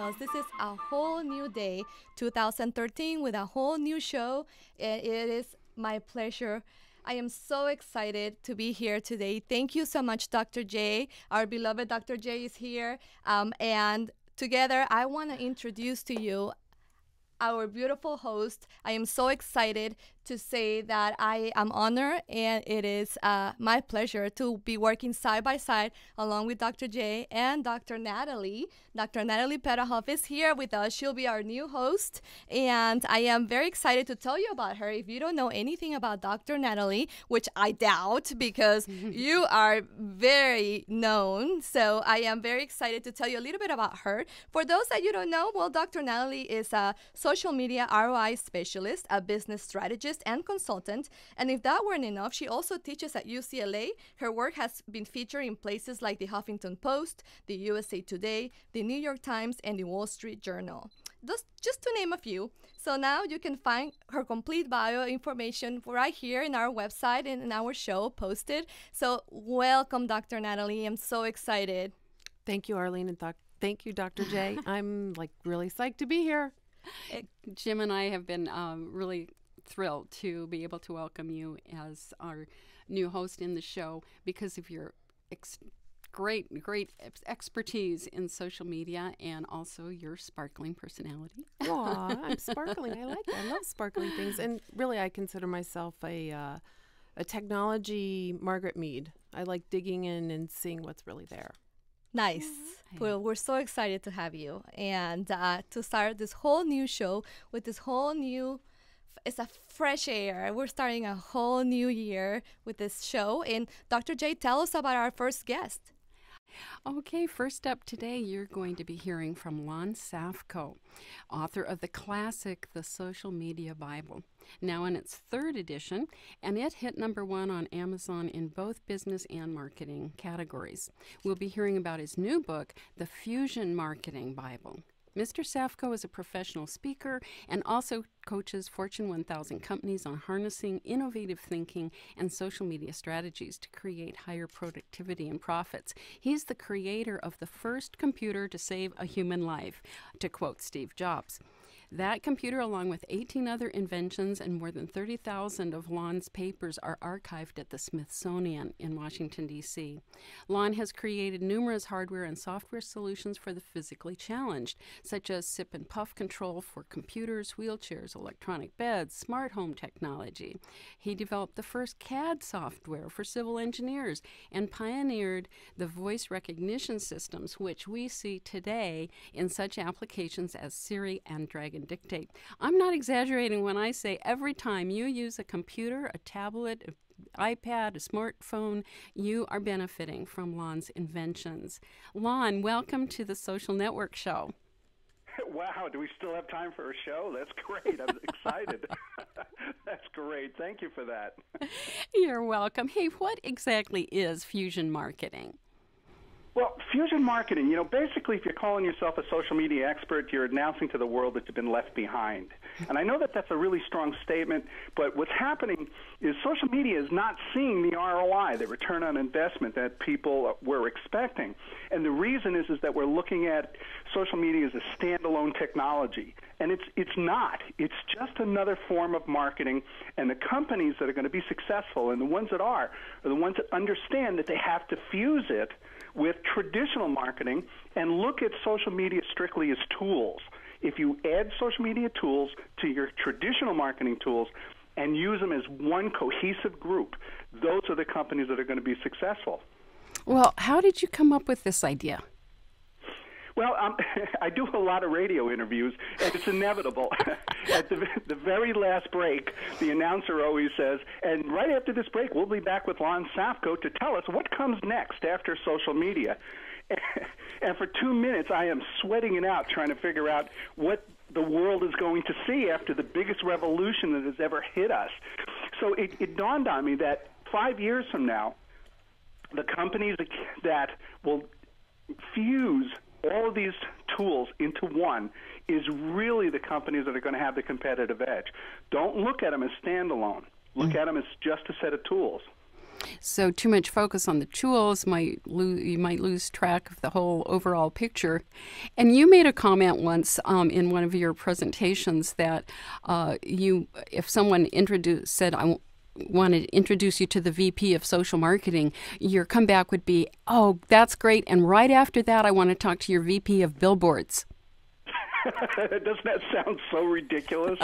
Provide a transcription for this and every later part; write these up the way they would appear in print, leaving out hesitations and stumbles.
because this is a whole new day, 2013, with a whole new show. And it is my pleasure. I am so excited to be here today. Thank you so much, Dr. J. Our beloved Dr. J is here. And together, I want to introduce to you our beautiful host. I am so excited to say that I am honored, and it is my pleasure to be working side by side along with Dr. J and Dr. Natalie. Dr. Natalie Petahoff is here with us. She'll be our new host, and I am very excited to tell you about her. If you don't know anything about Dr. Natalie, which I doubt because you are very known, so I am very excited to tell you a little bit about her. For those that you don't know, well, Dr. Natalie is a social media ROI specialist, a business strategist, and consultant. And if that weren't enough, she also teaches at UCLA. Her work has been featured in places like the Huffington Post, the USA Today, the New York Times, and the Wall Street Journal. Just to name a few. So now you can find her complete bio information right here in our website and in our show posted. So welcome, Dr. Natalie. I'm so excited. Thank you, Arlene, and thank you, Dr. J. I'm really psyched to be here. Jim and I have been really thrilled to be able to welcome you as our new host in the show because of your great expertise in social media and also your sparkling personality. Aw, I'm sparkling. I like it. I love sparkling things. And really, I consider myself a technology Margaret Mead. I like digging in and seeing what's really there. Nice. Well, we're so excited to have you and to start this whole new show with this whole new, it's a fresh air. We're starting a whole new year with this show. And Dr. J, tell us about our first guest. Okay, first up today, you're going to be hearing from Lon Safko, author of the classic, The Social Media Bible, now in its third edition, and it hit #1 on Amazon in both business and marketing categories. We'll be hearing about his new book, The Fusion Marketing Bible. Mr. Safko is a professional speaker and also coaches Fortune 1000 companies on harnessing innovative thinking and social media strategies to create higher productivity and profits. He's the creator of the first computer to save a human life, to quote Steve Jobs. That computer, along with 18 other inventions and more than 30,000 of Lon's papers, are archived at the Smithsonian in Washington, D.C. Lon has created numerous hardware and software solutions for the physically challenged, such as sip and puff control for computers, wheelchairs, electronic beds, smart home technology. He developed the first CAD software for civil engineers and pioneered the voice recognition systems, which we see today in such applications as Siri and Dragon Dictate. I'm not exaggerating when I say every time you use a computer, a tablet, an iPad, a smartphone, you are benefiting from Lon's inventions. Lon, welcome to the Social Network Show. Wow, do we still have time for a show? That's great. I'm excited. That's great. Thank you for that. You're welcome. Hey, what exactly is fusion marketing? Well, fusion marketing, basically if you're calling yourself a social media expert, you're announcing to the world that you've been left behind. And I know that that's a really strong statement, but what's happening is social media is not seeing the ROI, the return on investment that people were expecting. And the reason is that we're looking at social media as a standalone technology. And it's not. It's just another form of marketing. And the companies that are going to be successful, and the ones that are the ones that understand that they have to fuse it with traditional marketing and look at social media strictly as tools. If you add social media tools to your traditional marketing tools and use them as one cohesive group, those are the companies that are going to be successful. Well, how did you come up with this idea? Well, I do a lot of radio interviews, and it's inevitable. At the very last break, the announcer always says, and right after this break, we'll be back with Lon Safko to tell us what comes next after social media. And for 2 minutes, I am sweating it out trying to figure out what the world is going to see after the biggest revolution that has ever hit us. So it dawned on me that 5 years from now, the companies that will fuse all of these tools into one is really the companies that are going to have the competitive edge. Don't look at them as standalone. Look at them as just a set of tools. So too much focus on the tools you might lose track of the whole overall picture. And you made a comment once in one of your presentations that if someone said, I wanted to introduce you to the VP of social marketing, your comeback would be, oh, that's great. And right after that, I want to talk to your VP of billboards. Doesn't that sound so ridiculous?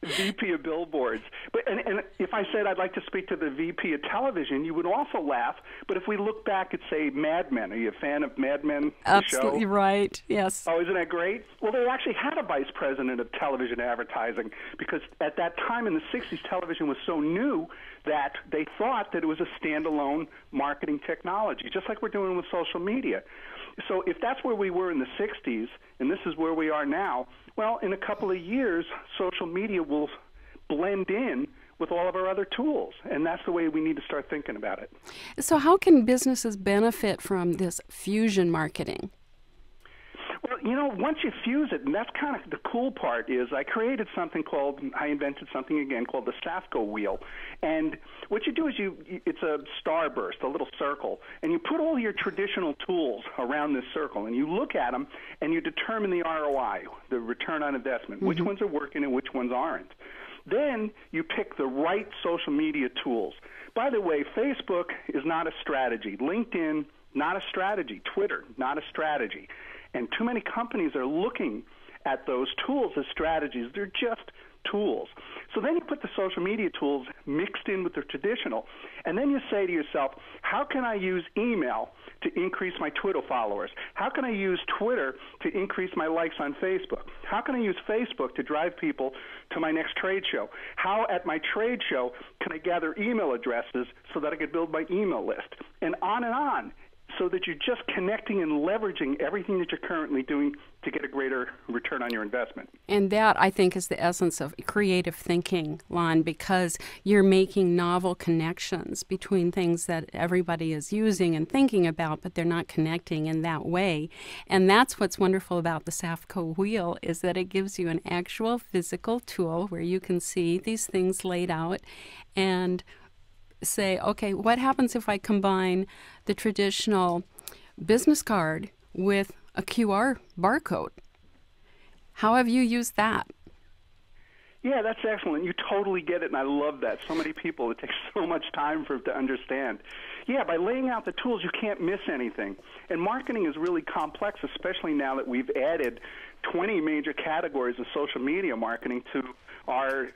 VP of billboards. But and if I said I'd like to speak to the VP of television, you would also laugh. But if we look back at, say, Mad Men, are you a fan of Mad Men? Absolutely show? Right. Yes. Oh, isn't that great? Well, they actually had a vice president of television advertising because at that time in the 60s, television was so new that they thought that it was a standalone marketing technology, just like we're doing with social media. So if that's where we were in the 60s, and this is where we are now, well, in a couple of years, social media will blend in with all of our other tools, and that's the way we need to start thinking about it. So how can businesses benefit from this fusion marketing? Well, you know, once you fuse it, and that's kind of the cool part, is I invented something again called the Safko wheel. And what you do is it's a starburst, a little circle, and you put all your traditional tools around this circle, and you look at them, and you determine the ROI, the return on investment, which ones are working and which ones aren't. Then you pick the right social media tools. By the way, Facebook is not a strategy. LinkedIn, not a strategy. Twitter, not a strategy. And too many companies are looking at those tools as strategies. They're just tools. So then you put the social media tools mixed in with the traditional, and then you say to yourself, how can I use email to increase my Twitter followers? How can I use Twitter to increase my likes on Facebook? How can I use Facebook to drive people to my next trade show? How at my trade show can I gather email addresses so that I could build my email list? And on, so that you're just connecting and leveraging everything that you're currently doing to get a greater return on your investment. And that, I think, is the essence of creative thinking, Lon, because you're making novel connections between things that everybody is using and thinking about, but they're not connecting in that way. And that's what's wonderful about the Safko wheel, is that it gives you an actual physical tool where you can see these things laid out and say, okay, what happens if I combine the traditional business card with a QR barcode? How have you used that? Yeah, that's excellent. You totally get it, and I love that. So many people, it takes so much time for it to understand. Yeah, by laying out the tools, you can't miss anything. And marketing is really complex, especially now that we've added 20 major categories of social media marketing to our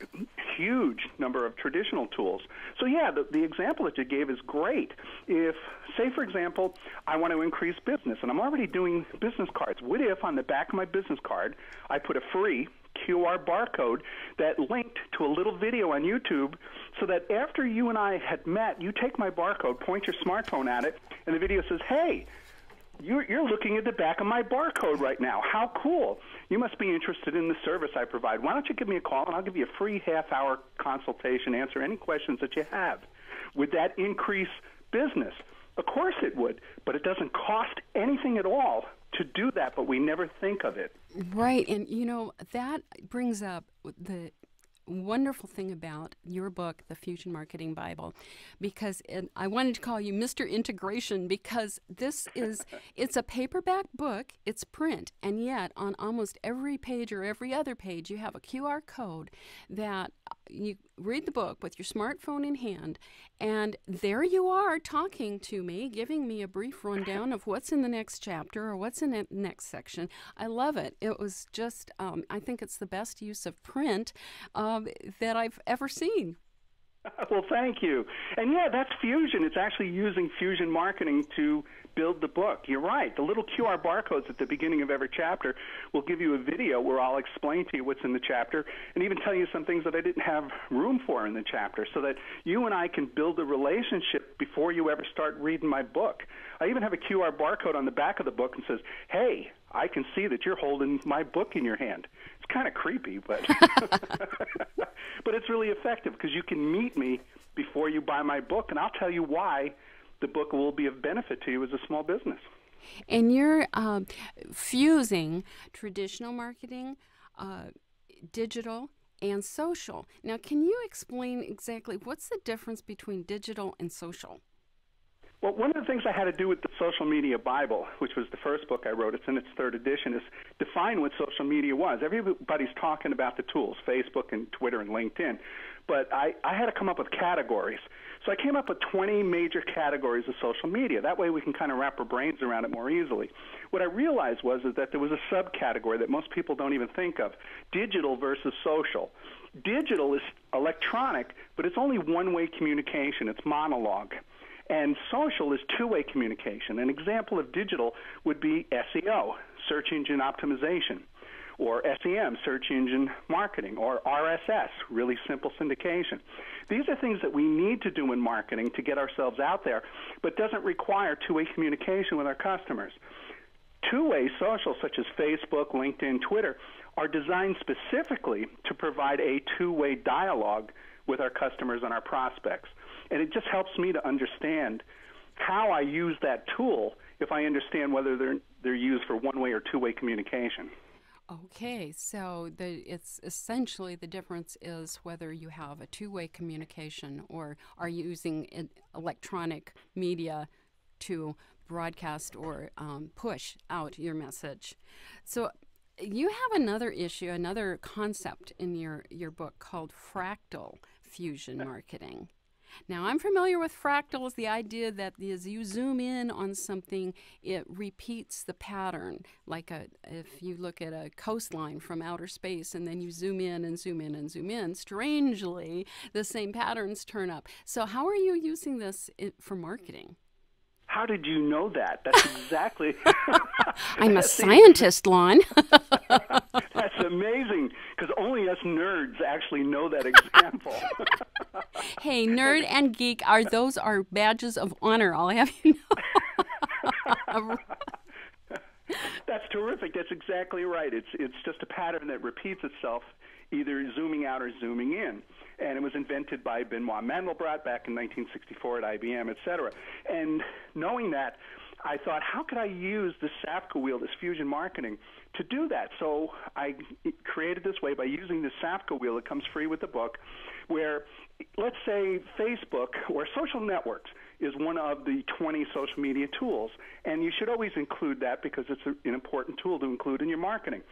huge number of traditional tools. So yeah, the example that you gave is great. If, say for example, I want to increase business and I'm already doing business cards, what if on the back of my business card I put a free QR barcode that linked to a little video on YouTube so that after you and I had met, you take my barcode, point your smartphone at it, and the video says, hey, you're looking at the back of my barcode right now. How cool. You must be interested in the service I provide. Why don't you give me a call, and I'll give you a free half-hour consultation, answer any questions that you have. Would that increase business? Of course it would, but it doesn't cost anything at all to do that, but we never think of it. Right, and you know, that brings up the wonderful thing about your book, The Fusion Marketing Bible, because I wanted to call you Mr. Integration, because it's a paperback book, it's print, and yet on almost every page or every other page you have a QR code that you read the book with your smartphone in hand, and there you are talking to me, giving me a brief rundown of what's in the next chapter or what's in the next section. I love it. It was just, I think it's the best use of print that I've ever seen. Well, thank you. And yeah, that's Fusion. It's actually using Fusion marketing to build the book. You're right. The little QR barcodes at the beginning of every chapter will give you a video where I'll explain to you what's in the chapter and even tell you some things that I didn't have room for in the chapter so that you and I can build a relationship before you ever start reading my book. I even have a QR barcode on the back of the book and says, hey, I can see that you're holding my book in your hand. It's kind of creepy, but but it's really effective because you can meet me before you buy my book, and I'll tell you why the book will be of benefit to you as a small business. And you're fusing traditional marketing, digital, and social. Now, can you explain exactly what's the difference between digital and social? Well, one of the things I had to do with the Social Media Bible, which was the first book I wrote, it's in its third edition, is define what social media was. Everybody's talking about the tools, Facebook and Twitter and LinkedIn, but I had to come up with categories. So I came up with 20 major categories of social media. That way we can kind of wrap our brains around it more easily. What I realized was that there was a subcategory that most people don't even think of, digital versus social. Digital is electronic, but it's only one-way communication. It's monologue. And social is two-way communication. An example of digital would be SEO, search engine optimization, or SEM, search engine marketing, or RSS, really simple syndication. These are things that we need to do in marketing to get ourselves out there, but doesn't require two-way communication with our customers. Two-way social, such as Facebook, LinkedIn, Twitter, are designed specifically to provide a two-way dialogue with our customers and our prospects. And it just helps me to understand how I use that tool if I understand whether they're used for one-way or two-way communication. Okay, so it's essentially the difference is whether you have a two-way communication or are you using electronic media to broadcast or push out your message. So you have another issue, another concept in your book called fractal fusion marketing. Now, I'm familiar with fractals, the idea that as you zoom in on something, it repeats the pattern. Like if you look at a coastline from outer space and then you zoom in and zoom in and zoom in, strangely, the same patterns turn up. So how are you using this for marketing? How did you know that? That's exactly... I'm a scientist, Lon. That's amazing, because only us nerds actually know that example. Hey, nerd and geek, those are badges of honor, I'll have you know. That's terrific. That's exactly right. It's just a pattern that repeats itself, either zooming out or zooming in. And it was invented by Benoit Mandelbrot back in 1964 at IBM, et cetera. And knowing that, I thought, how could I use the Safko wheel, this fusion marketing, to do that? So I created this way by using the Safko wheel that comes free with the book, where, let's say, Facebook or social networks is one of the 20 social media tools. And you should always include that because it's an important tool to include in your marketing.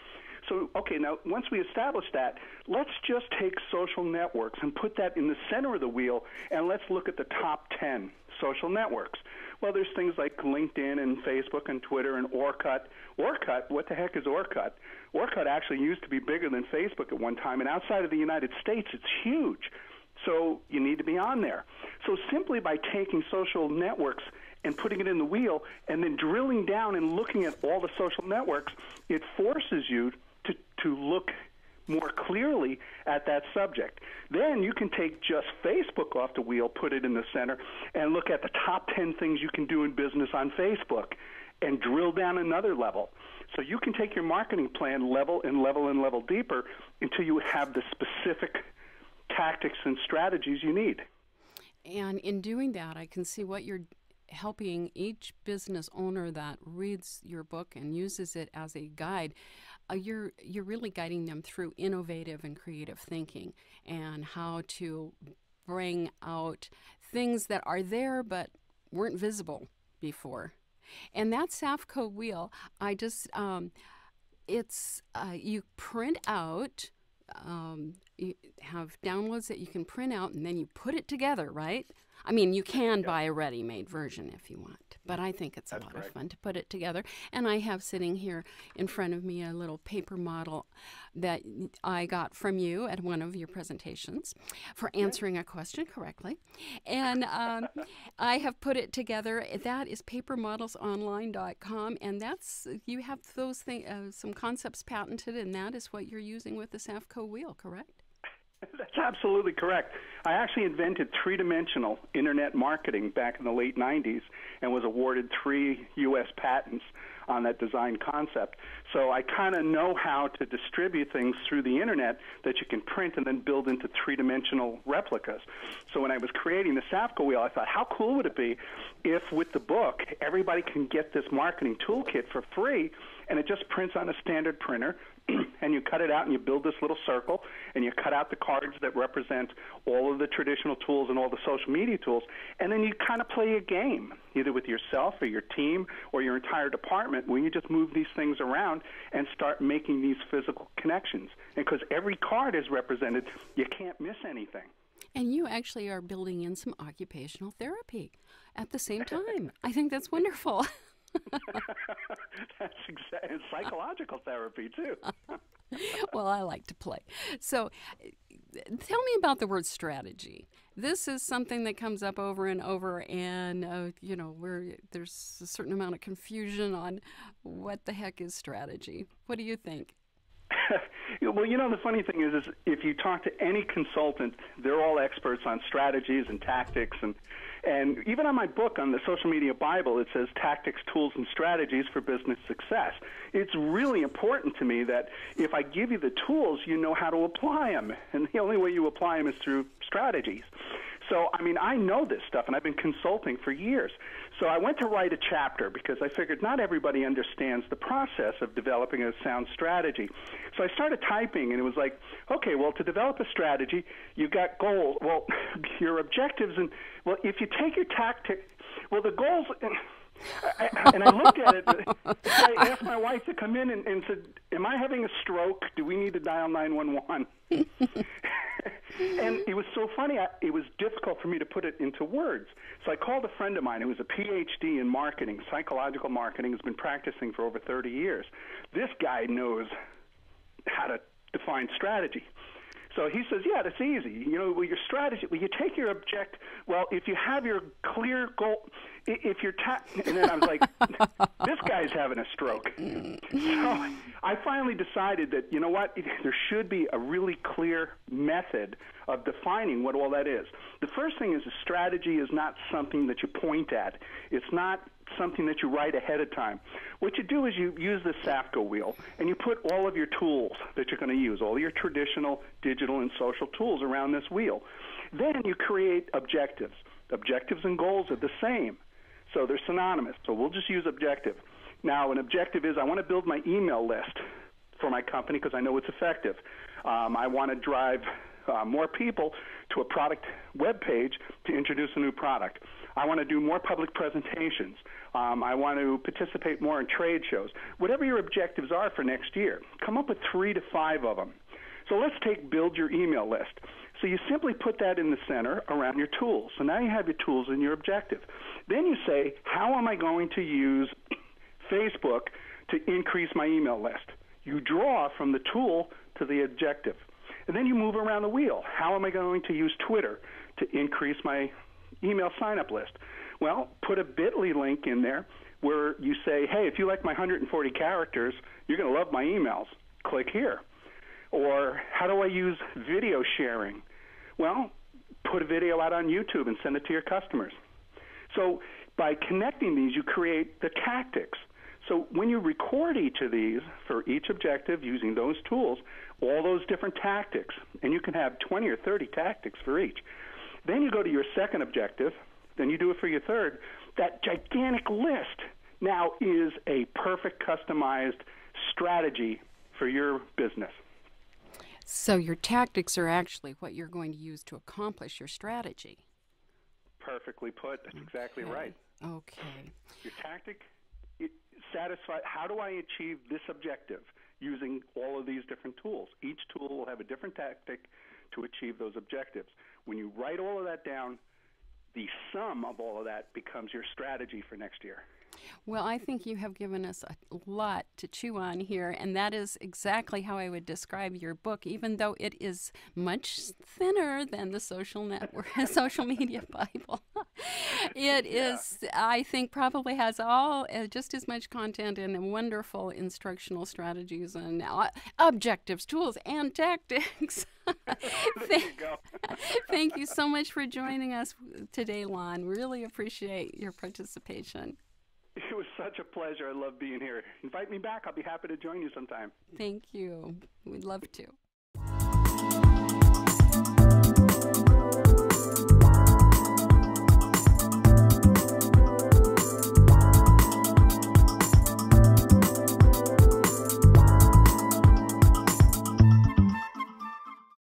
So, okay, now once we establish that, let's just take social networks and put that in the center of the wheel, and let's look at the top 10 social networks. Well, there's things like LinkedIn and Facebook and Twitter and Orkut. Orkut, what the heck is Orkut? Orkut actually used to be bigger than Facebook at one time, and outside of the United States, it's huge. So you need to be on there. So simply by taking social networks and putting it in the wheel and then drilling down and looking at all the social networks, it forces you to look more clearly at that subject. Then you can take just Facebook off the wheel, put it in the center, and look at the top 10 things you can do in business on Facebook and drill down another level. So you can take your marketing plan level and level and level deeper until you have the specific tactics and strategies you need. And in doing that, I can see what you're helping each business owner that reads your book and uses it as a guide. You're really guiding them through innovative and creative thinking and how to bring out things that are there but weren't visible before. And that Safko wheel, you print out, you have downloads that you can print out and then you put it together, right? I mean, you can buy a ready-made version if you want, but I think it's a lot of fun to put it together. And I have sitting here in front of me a little paper model that I got from you at one of your presentations for answering a question correctly. And I have put it together. That is papermodelsonline.com, and you have those some concepts patented, and that is what you're using with the Safko wheel, correct? That's absolutely correct. I actually invented three-dimensional internet marketing back in the late 90s and was awarded 3 U.S. patents on that design concept. So I kind of know how to distribute things through the internet that you can print and then build into three-dimensional replicas. So when I was creating the Safko wheel, I thought, how cool would it be if with the book everybody can get this marketing toolkit for free, and it just prints on a standard printer, and you cut it out and you build this little circle, and you cut out the cards that represent all of the traditional tools and all the social media tools, and then you kind of play a game, either with yourself or your team or your entire department, where you just move these things around and start making these physical connections. And because every card is represented, you can't miss anything. And you actually are building in some occupational therapy at the same time. I think that's wonderful. That's and psychological therapy, too. Well, I like to play. So tell me about the word strategy. This is something that comes up over and over, and, where there's a certain amount of confusion on what the heck is strategy. What do you think? Well, the funny thing is if you talk to any consultant, they're all experts on strategies and tactics. And even on my book, on the Social Media Bible, it says tactics, tools, and strategies for business success. It's really important to me that if I give you the tools, you know how to apply them. And the only way you apply them is through strategies. So, I know this stuff, and I've been consulting for years. So I went to write a chapter because I figured not everybody understands the process of developing a sound strategy. So I started typing, and it was like, okay, well, to develop a strategy, you've got goals. Well, your objectives, and, well, if you take your tactic, well, the goals... And I looked at it. I asked my wife to come in and said, am I having a stroke? Do we need to dial 911? And it was so funny. It was difficult for me to put it into words. So I called a friend of mine who was a PhD in marketing, psychological marketing, has been practicing for over 30 years. This guy knows how to define strategy. So he says, yeah, that's easy. Your strategy, you take your object. Well, if you have your clear goal, if you're and then I was like, this guy's having a stroke. So I finally decided that, you know what, there should be a really clear method of defining what all that is. The first thing is a strategy is not something that you point at. It's not something that you write ahead of time. What you do is you use the Safko wheel, and you put all of your tools that you're going to use, all your traditional digital and social tools around this wheel. Then you create objectives. Objectives and goals are the same, so they're synonymous. So we'll just use objective. Now, an objective is I want to build my email list for my company because I know it's effective. I want to drive more people to a product web page to introduce a new product. I want to do more public presentations. I want to participate more in trade shows. Whatever your objectives are for next year, come up with 3 to 5 of them. So let's take build your email list. So you simply put that in the center around your tools. So now you have your tools and your objective. Then you say, how am I going to use Facebook to increase my email list? You draw from the tool to the objective. And then you move around the wheel. How am I going to use Twitter to increase my email sign-up list? Well, put a bit.ly link in there where you say, hey, if you like my 140 characters, you're going to love my emails. Click here. Or how do I use video sharing? Well, put a video out on YouTube and send it to your customers. So by connecting these, you create the tactics. So when you record each of these for each objective using those tools, all those different tactics, and you can have 20 or 30 tactics for each. Then you go to your second objective, then you do it for your third. That gigantic list now is a perfect customized strategy for your business. So your tactics are actually what you're going to use to accomplish your strategy. Perfectly put. That's exactly right. Okay. Your tactic satisfies, how do I achieve this objective using all of these different tools? Each tool will have a different tactic to achieve those objectives. When you write all of that down, the sum of all of that becomes your strategy for next year. Well, I think you have given us a lot to chew on here, and that is exactly how I would describe your book, even though it is much thinner than the social media Bible. It is, I think, probably has all just as much content and wonderful instructional strategies and objectives, tools, and tactics. Thank you so much for joining us today, Lon. Really appreciate your participation. It was such a pleasure. I love being here. Invite me back. I'll be happy to join you sometime. Thank you. We'd love to.